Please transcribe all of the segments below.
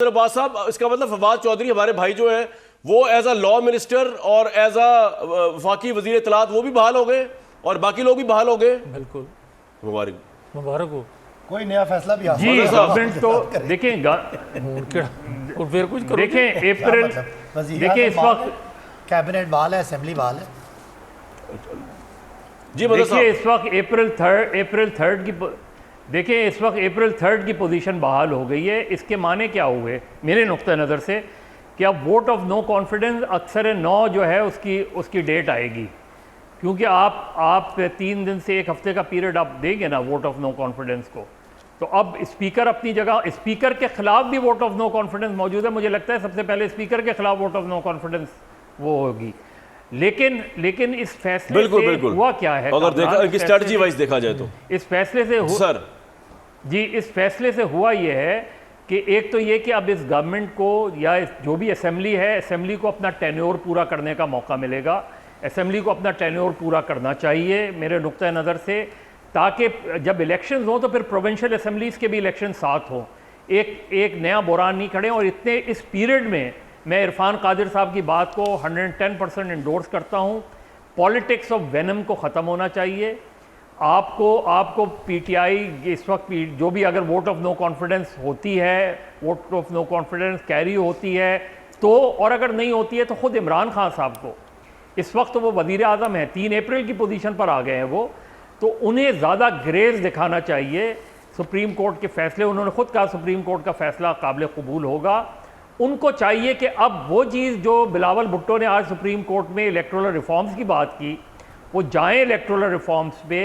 अब्बास साहब, इसका मतलब फवाद चौधरी हमारे भाई जो है वो एज अ लॉ मिनिस्टर और एज अ वफाकी वजीर इत्तलात वो भी बहाल हो गए और बाकी लोग भी बहाल हो गए। बिल्कुल मुबारक हो। कोई नया फैसला भी जी गवर्नमेंट तो देखें और फिर कुछ करो। देखें अप्रैल, देखिए इस वक्त कैबिनेट बहाल है, असेंबली बहाल है। जी देखिए इस वक्त अप्रैल थर्ड की देखिए इस वक्त अप्रैल 3 की पोजीशन बहाल हो गई है। इसके माने क्या हुए मेरे नुक्ता नज़र से कि अब वोट ऑफ नो कॉन्फिडेंस अक्सर 9 जो है उसकी डेट आएगी, क्योंकि आप 3 दिन से 1 हफ्ते का पीरियड आप देंगे ना वोट ऑफ नो कॉन्फिडेंस को, तो अब स्पीकर अपनी जगह, स्पीकर के खिलाफ भी वोट ऑफ नो कॉन्फिडेंस मौजूद है। मुझे लगता है सबसे पहले स्पीकर के खिलाफ वोट ऑफ नो कॉन्फिडेंस वो होगी। लेकिन इस फैसले से हुआ क्या है, अगर स्ट्रेटजी वाइज देखा जाए तो इस फैसले से सर जी इस फैसले से हुआ ये है कि एक तो ये कि अब इस गवर्नमेंट को या जो भी असेंबली है, असेंबली को अपना टेन्योर पूरा करने का मौका मिलेगा। असेंबली को अपना टेन्योर पूरा करना चाहिए मेरे नुक्ता नज़र से, ताकि जब इलेक्शंस हों तो फिर प्रोविंशियल असेंबलीज़ के भी इलेक्शन साथ हों, एक नया बुरान नहीं खड़े। और इतने इस पीरियड में मैं इरफान कादिर साहब की बात को 110% इंडोर्स करता हूँ। पॉलिटिक्स ऑफ वेनम को ख़त्म होना चाहिए। आपको पीटीआई इस वक्त जो भी अगर वोट ऑफ नो कॉन्फिडेंस होती है, vote of no confidence carry होती है तो, और अगर नहीं होती है तो ख़ुद इमरान खान साहब को, इस वक्त वो वज़ीर आज़म है, 3 अप्रैल की पोजीशन पर आ गए हैं वो, तो उन्हें ज़्यादा ग्रेस दिखाना चाहिए। सुप्रीम कोर्ट के फैसले, उन्होंने ख़ुद कहा सुप्रीम कोर्ट का फैसला काबिल कबूल होगा। उनको चाहिए कि अब वो चीज़ जो बिलावल भुट्टो ने आज सुप्रीम कोर्ट में इलेक्टोरल रिफॉर्म्स की बात की, वो जाएं इलेक्टोरल रिफॉर्म्स पे।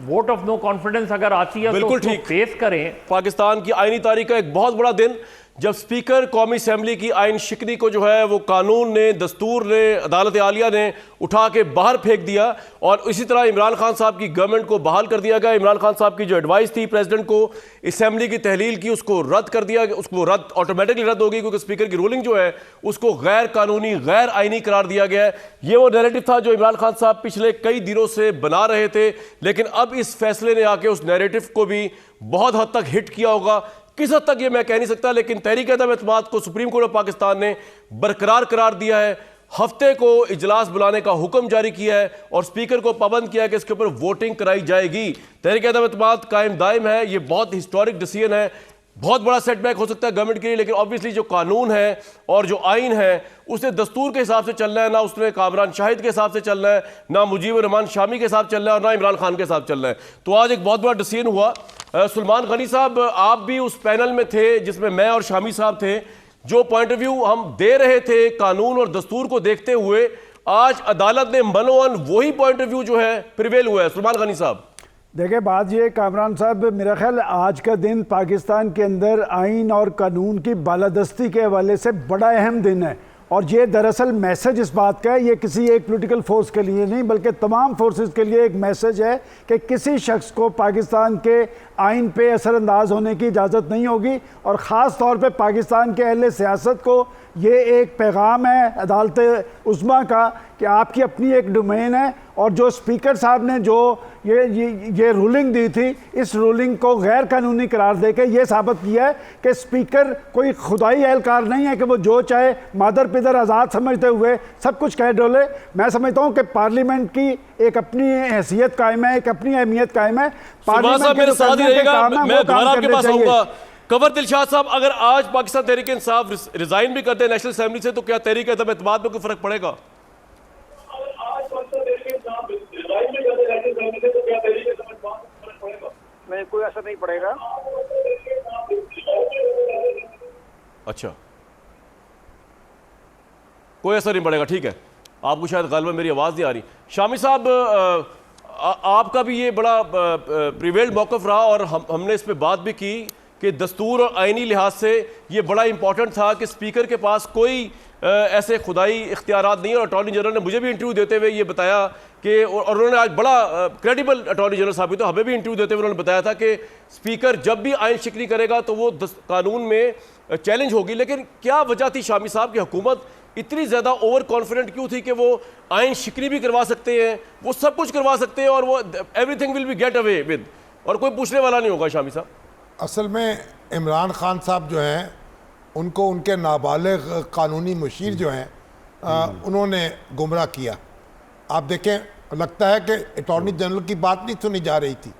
वोट ऑफ नो कॉन्फिडेंस अगर आती है तो ठीक फेस करें। पाकिस्तान की आईनी तारीख का एक बहुत बड़ा दिन, जब स्पीकर कौमी असेंबली की आइन शिकनी को जो है वो कानून ने, दस्तूर ने, अदालत आलिया ने उठा के बाहर फेंक दिया, और इसी तरह इमरान खान साहब की गवर्नमेंट को बहाल कर दिया गया। इमरान खान साहब की जो एडवाइस थी प्रेसिडेंट को असेंबली की तहलील की, उसको रद्द कर दिया, उसको रद्द ऑटोमेटिकली रद्द होगी, क्योंकि स्पीकर की रूलिंग जो है उसको गैर कानूनी, गैर आइनी करार दिया गया है। ये वो नैरेटिव था जो इमरान खान साहब पिछले कई दिनों से बना रहे थे, लेकिन अब इस फैसले ने आके उस नैरेटिव को भी बहुत हद तक हिट किया होगा। किस हद तक ये मैं कह नहीं सकता, लेकिन तहरीक अदम एतमाद को सुप्रीम कोर्ट ऑफ पाकिस्तान ने बरकरार करार दिया है। हफ्ते को इजलास बुलाने का हुक्म जारी किया है और स्पीकर को पाबंद किया है कि इसके ऊपर वोटिंग कराई जाएगी। तहरीक अदम एतमाद कायम दायम है। ये बहुत हिस्टोरिक डिसीजन है, बहुत बड़ा सेटबैक हो सकता है गवर्नमेंट के लिए, लेकिन ऑब्वियसली जो कानून है और जो आइन है उसे दस्तूर के हिसाब से चलना है, ना उसने कामरान शाहिद के हिसाब से चलना है, ना मुजीबर रहमान शामी के हिसाब से चलना है, और ना इमरान खान के हिसाब चलना है। तो आज एक बहुत बड़ा डिसीजन हुआ। सलमान गनी साहब, आप भी उस पैनल में थे जिसमें मैं और शामी साहब थे। जो पॉइंट ऑफ व्यू हम दे रहे थे कानून और दस्तूर को देखते हुए, आज अदालत ने मनोअन वही पॉइंट ऑफ व्यू जो है प्रिवेल हुआ है। सलमान गनी साहब देखिए, बात ये कामरान साहब, मेरा ख्याल आज का दिन पाकिस्तान के अंदर आइन और कानून की बालादस्ती के हवाले से बड़ा अहम दिन है, और ये दरअसल मैसेज इस बात का है, ये किसी एक पॉलिटिकल फोर्स के लिए नहीं बल्कि तमाम फोर्सेस के लिए एक मैसेज है कि किसी शख्स को पाकिस्तान के आइन पे असरअंदाज होने की इजाज़त नहीं होगी। और ख़ास तौर पे पाकिस्तान के अहले सियासत को ये एक पैगाम है अदालत उज़्मा का कि आपकी अपनी एक डोमेन है, और जो स्पीकर साहब ने जो ये रूलिंग दी थी, इस रूलिंग को गैर कानूनी करार देके ये साबित किया है कि स्पीकर कोई खुदाई एहलकार नहीं है कि वो जो चाहे मादर पिदर आज़ाद समझते हुए सब कुछ कह डोले। मैं समझता हूँ कि पार्लियामेंट की एक अपनी हैसियत कायम है, एक अपनी अहमियत कायम है। कवर दिलशाद साहब, अगर आज पाकिस्तान तहरीक इंसाफ रिजाइन भी करते हैं नेशनल असेंबली से, तो क्या तहरीक अदम एतमाद में कोई फर्क पड़ेगा? नहीं, कोई असर नहीं पड़ेगा। अच्छा, कोई असर नहीं पड़ेगा, ठीक है। आपको शायद गलबा मेरी आवाज़ नहीं आ रही। शामी साहब, आपका भी ये बड़ा प्रिवेल्ड मौक़िफ़ रहा, और हमने इस पर बात भी की कि दस्तूर और आइनी लिहाज से ये बड़ा इंपॉर्टेंट था कि स्पीकर के पास कोई ऐसे खुदाई इख्तियारात नहीं है। और अटॉर्नी जनरल ने मुझे भी इंटरव्यू देते हुए ये बताया कि, और उन्होंने आज बड़ा क्रेडिबल अटॉर्नी जनरल साबित, तो हमें भी इंटरव्यू देते हुए उन्होंने बताया था कि स्पीकर जब भी आइन शिकनी करेगा तो वो कानून में चैलेंज होगी। लेकिन क्या वजह थी शामी साहब की हुकूमत इतनी ज़्यादा ओवर कॉन्फिडेंट क्यों थी कि वो आइन शिकनी भी करवा सकते हैं, वो सब कुछ करवा सकते हैं, और वो everything will be get away with, और कोई पूछने वाला नहीं होगा? शामी साहब, असल में इमरान खान साहब जो हैं उनको उनके नाबालिग कानूनी मुशीर जो हैं उन्होंने गुमराह किया। आप देखें, लगता है कि अटॉर्नी जनरल की बात नहीं सुनी जा रही थी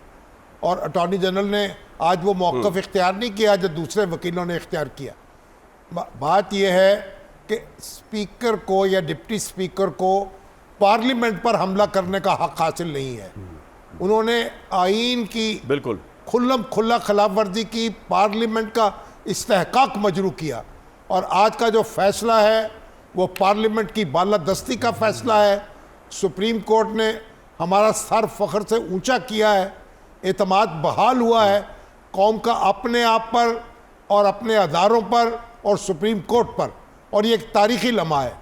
और अटॉर्नी जनरल ने आज वो मौक़िफ़ इख्तियार नहीं किया जो दूसरे वकीलों ने इख्तियार किया। बात यह है कि स्पीकर को या डिप्टी स्पीकर को पार्लियामेंट पर हमला करने का हक हासिल नहीं है। उन्होंने आईन की बिल्कुल खुल्लम खुल्ला खिलाफ वर्जी की, पार्लियामेंट का इस्तेहकाक मजरू किया और आज का जो फैसला है वो पार्लियामेंट की बालादस्ती का फैसला है। सुप्रीम कोर्ट ने हमारा सर फ़ख्र से ऊंचा किया है, एतमाद बहाल हुआ है कौम का अपने आप पर और अपने अदारों पर और सुप्रीम कोर्ट पर, और ये एक तारीखी लम्हा है।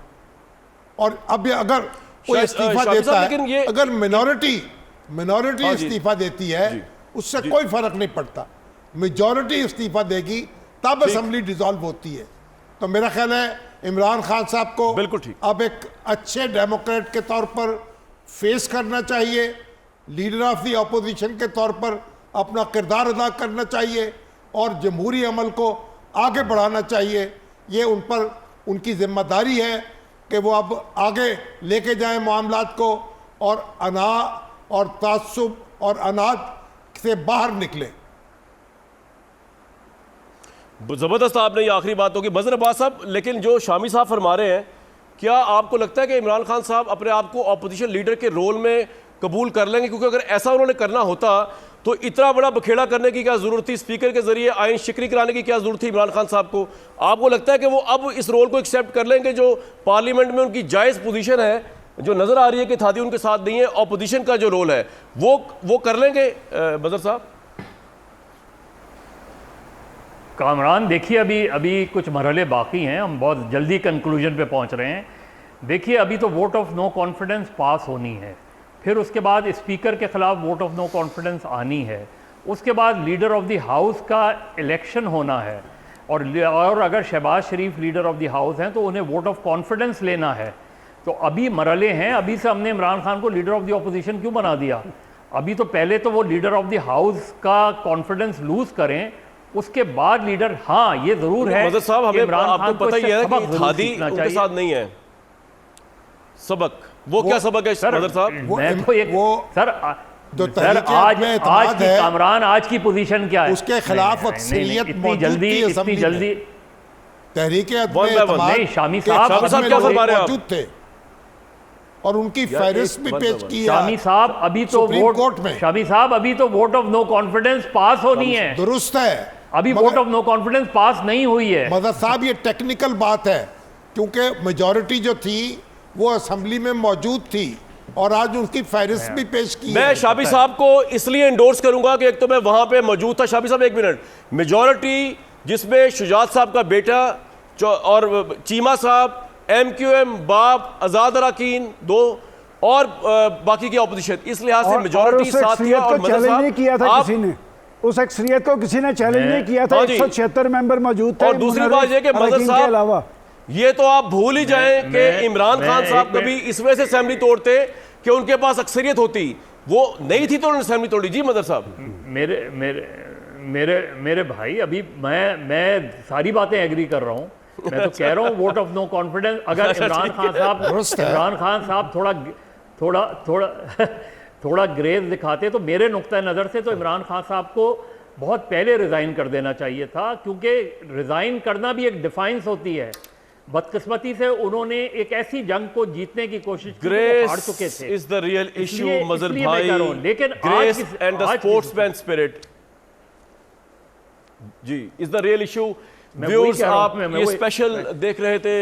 और अब ये अगर कोई इस्तीफा देता है, अगर मिनॉरिटी इस्तीफा देती है उससे कोई फर्क नहीं पड़ता, मेजॉरिटी इस्तीफा देगी तब असेंबली डिसॉल्व होती है। तो मेरा ख्याल है इमरान खान साहब को बिल्कुल ठीक अब एक अच्छे डेमोक्रेट के तौर पर फेस करना चाहिए, लीडर ऑफ द अपोजिशन के तौर पर अपना किरदार अदा करना चाहिए और जमहूरी अमल को आगे बढ़ाना चाहिए। ये उन पर उनकी जिम्मेदारी है कि वो अब आगे लेके जाएं मामलात को और अना और तासुब और अनाज से बाहर निकले। ज़बरदस्त आपने ये आखिरी बात होगी बज़र अब्बास साहब, लेकिन जो शामी साहब फरमा रहे हैं, क्या आपको लगता है कि इमरान खान साहब अपने आप को अपोजिशन लीडर के रोल में कबूल कर लेंगे? क्योंकि अगर ऐसा उन्होंने करना होता तो इतना बड़ा बखेड़ा करने की क्या ज़रूरत थी? स्पीकर के जरिए आइन शिकरी कराने की क्या ज़रूरत थी इमरान खान साहब को? आपको लगता है कि वो अब इस रोल को एक्सेप्ट कर लेंगे जो पार्लियामेंट में उनकी जायज़ पोजीशन है, जो नज़र आ रही है कि थादी उनके साथ नहीं है, अपोजिशन का जो रोल है वो कर लेंगे बज़र साहब? कामरान देखिए, अभी कुछ मरहले बाकी हैं, हम बहुत जल्दी कंक्लूजन पे पहुंच रहे हैं। देखिए, अभी तो वोट ऑफ नो कॉन्फिडेंस पास होनी है, फिर उसके बाद स्पीकर के खिलाफ वोट ऑफ नो कॉन्फिडेंस आनी है, उसके बाद लीडर ऑफ द हाउस का इलेक्शन होना है और अगर शहबाज शरीफ लीडर ऑफ द हाउस हैं तो उन्हें वोट ऑफ कॉन्फिडेंस लेना है। तो अभी मरहले हैं, अभी से हमने इमरान खान को लीडर ऑफ द अपोजिशन क्यों बना दिया? अभी तो पहले तो वो लीडर ऑफ द हाउस का कॉन्फिडेंस लूज करें, उसके बाद लीडर। हाँ, ये जरूर है मज़र साहब, हमें आपको पता ही है कि थादी उनके साथ नहीं है। सबक वो क्या सबक है मज़र साहब? मैं तो एक सर आज की कामरान आज की पोजीशन क्या है? उसके खिलाफ अक्सरियत इतनी जल्दी तहरीक नहीं, शामी साहब क्या फरमा रहे हैं थे और उनकी फहरिस्त भी पेश की है। शामी साहब अभी तो वोट में, शामी साहब अभी तो वोट ऑफ नो कॉन्फिडेंस पास होनी है। दुरुस्त है, अभी वोट ऑफ नो कॉन्फिडेंस पास नहीं हुई है। मदद साहब, ये टेक्निकल बात है क्योंकि मेजॉरिटी जो थी वो असेंबली में मौजूद थी और आज उनकी फहरिस्त भी पेश की। मैं शाबी साहब को इसलिए इंडोर्स करूंगा कि एक तो मैं वहां पे मौजूद था। शाबी साहब एक मिनट, मेजॉरिटी जिसमें शुजात साहब का बेटा और चीमा साहब, MQM बाप, आजाद अराकीन दो और बाकी की अपोजिशन, इस लिहाज से मेजॉरिटी साथ थी। और चैलेंज किया था किसी ने, उस एक्सरियत को किसी ने चैलेंज नहीं किया था। 176 मेंबर मौजूद थे। और दूसरी बात यह कि मदद साहब, ये तो आप भूल ही जाएं कि इमरान खान साहब कभी इस वजह से असेंबली तोड़ते कि उनके पास अक्सरियत होती, वो नहीं थी तो उन्होंने असेंबली तोड़ी। जी मदर साहब। मेरे भाई, अभी मैं सारी बातें एग्री कर रहा हूँ। मैं तो कह रहा हूँ वोट ऑफ नो कॉन्फिडेंस अगर इमरान खान साहब थोड़ा ग्रेस दिखाते तो मेरे नुक्ता नज़र से तो इमरान खान साहब को बहुत पहले रिज़ाइन कर देना चाहिए था, क्योंकि रिज़ाइन करना भी एक डिफाइंस होती है। बदकिस्मती से उन्होंने एक ऐसी जंग को जीतने की कोशिश की जो हार चुके थे। इज द रियल इशू मजर इसलिए भाई, लेकिन grace and the sportsman spirit जी is the real issue. Viewers, आप ये स्पेशल देख रहे थे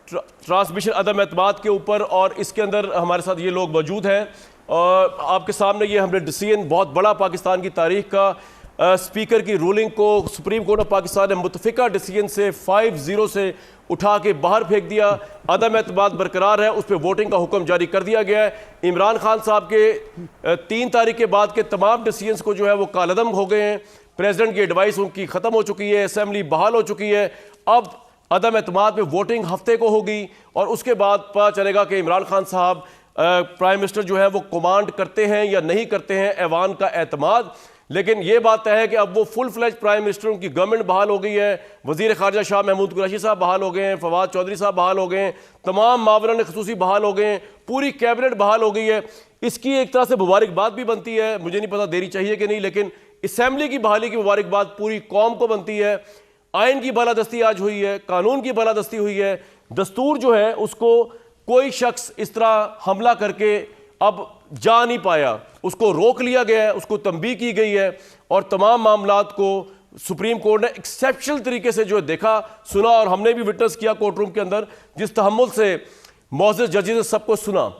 ट्रांसमिशन अदम एतमाद के ऊपर और इसके अंदर हमारे साथ ये लोग मौजूद हैं और आपके सामने ये हमने डिसीजन बहुत बड़ा पाकिस्तान की तारीख का स्पीकर की रूलिंग को सुप्रीम कोर्ट ऑफ पाकिस्तान ने मुतफिका डिसीजन से 5-0 से उठा के बाहर फेंक दिया। अदम एतमाद बरकरार है, उस पर वोटिंग का हुक्म जारी कर दिया गया है। इमरान खान साहब के 3 तारीख के बाद के तमाम डिसीजंस को जो है वो कालअदम हो गए हैं। प्रेसिडेंट की एडवाइस उनकी ख़त्म हो चुकी है, असेंबली बहाल हो चुकी है। अब अदम एतमाद में वोटिंग हफ्ते को होगी और उसके बाद पता चलेगा कि इमरान खान साहब प्राइम मिनिस्टर जो है वो कमांड करते हैं या नहीं करते हैं ऐवान का एतमाद। लेकिन यह बात तय है कि अब वो फुल फ्लैज प्राइम मिनिस्टर, उनकी गवर्नमेंट बहाल हो गई है। वजीर खारजा शाह महमूद कुरैशी साहब बहाल हो गए हैं, फवाद चौधरी साहब बहाल हो गए हैं, तमाम मावरान खसूसी बहाल हो गए हैं, पूरी कैबिनेट बहाल हो गई है। इसकी एक तरह से मुबारकबाद भी बनती है, मुझे नहीं पता देनी चाहिए कि नहीं, लेकिन असेंबली की बहाली की मुबारकबाद पूरी कौम को बनती है। आइन की बालादस्ती आज हुई है, कानून की बालादस्ती हुई है। दस्तूर जो है उसको कोई शख्स इस तरह हमला करके अब जा नहीं पाया, उसको रोक लिया गया है, उसको तंबीह की गई है और तमाम मामलात को सुप्रीम कोर्ट ने एक्सेप्शनल तरीके से जो देखा, सुना और हमने भी विटनेस किया कोर्ट रूम के अंदर, जिस तहम्मुल से मौजूद जजेस ने सबको सुना।